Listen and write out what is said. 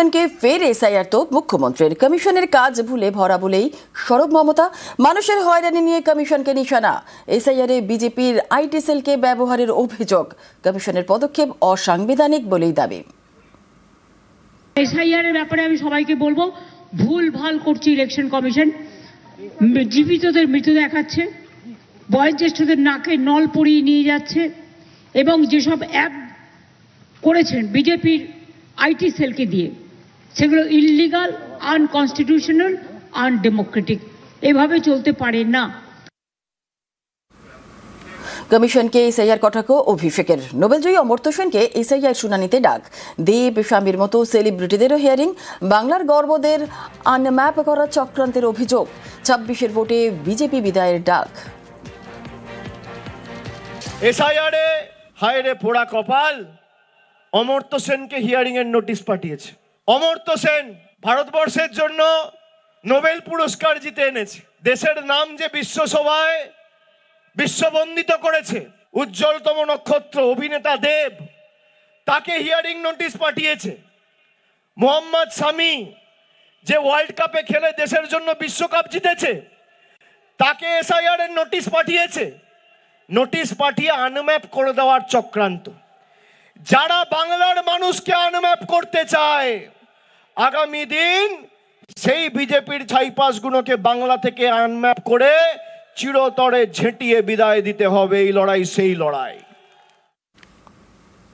কমিশনকে ফের এসআইআর তো মুখ্যমন্ত্রীর। কমিশনের কাজ ভুলে ভরা বলেই সরব মমতা। মানুষের হয়রানি নিয়ে কমিশনকে নিশানা। এসআইআরে বিজেপির আইটি সেলকে ব্যবহারের অভিযোগ। কমিশনের পদক্ষেপ অসাংবিধানিক বলেই দাবি। এসআইআর এর ব্যাপারে আমি সবাইকে বলবো, ভুল ভাল করছে ইলেকশন কমিশন। জীবিতদের মৃত দেখাচ্ছে, বয়োজ্যেষ্ঠদের নাকে নল পরিয়ে নিয়ে যাচ্ছে এবং যেসব অ্যাপ করেছেন বিজেপির আইটি সেলকে দিয়ে, সেগুলো ইললিগাল, আনকনস্টিটিউশনাল, আনডেমোক্রেটিক। এভাবে চলতে পারে না। কমিশনকে এসআইআর কটাক্ষ অভিষেকের। নোবেলজয়ী অমর্ত্য সেনকে এসআইআর শুনানিতে ডাক। দেব স্বামীর মতো সেলিব্রিটিদেরও হিয়ারিং। বাংলার গর্বদের আনম্যাপ করা চক্রান্তের অভিযোগ। 26-এর ভোটে বিজেপি বিদায়ের ডাক। এসআইআরে হায়রে পোড়া কপাল, অমর্ত্য সেনকে হিয়ারিং এর নোটিশ পাঠিয়েছে। অমর্ত্য সেন ভারতবর্ষের জন্য নোবেল পুরস্কার জিতে এনেছে। দেশের নাম যে বিশ্বসভায় বিশ্ববন্দিত করেছে, উজ্জ্বলতম নক্ষত্র অভিনেতা দেব, তাকে হিয়ারিং নোটিশ পাঠিয়েছে। মোহাম্মদ শামি, যে ওয়ার্ল্ড কাপে খেলে দেশের জন্য বিশ্বকাপ জিতেছে, তাকে এসআইআর এর নোটিশ পাঠিয়েছে। নোটিশ পাঠিয়ে আনম্যাপ করে দেওয়ার চক্রান্ত। যারা বাংলার মানুষকে আনম্যাপ করতে চায়, আগামী দিন সেই বিজেপির ছাইপাসগুলোকে বাংলা থেকে আনম্যাপ করে চিরতরে ঝেঁটিয়ে বিদায় দিতে হবে। এই লড়াই সেই লড়াই।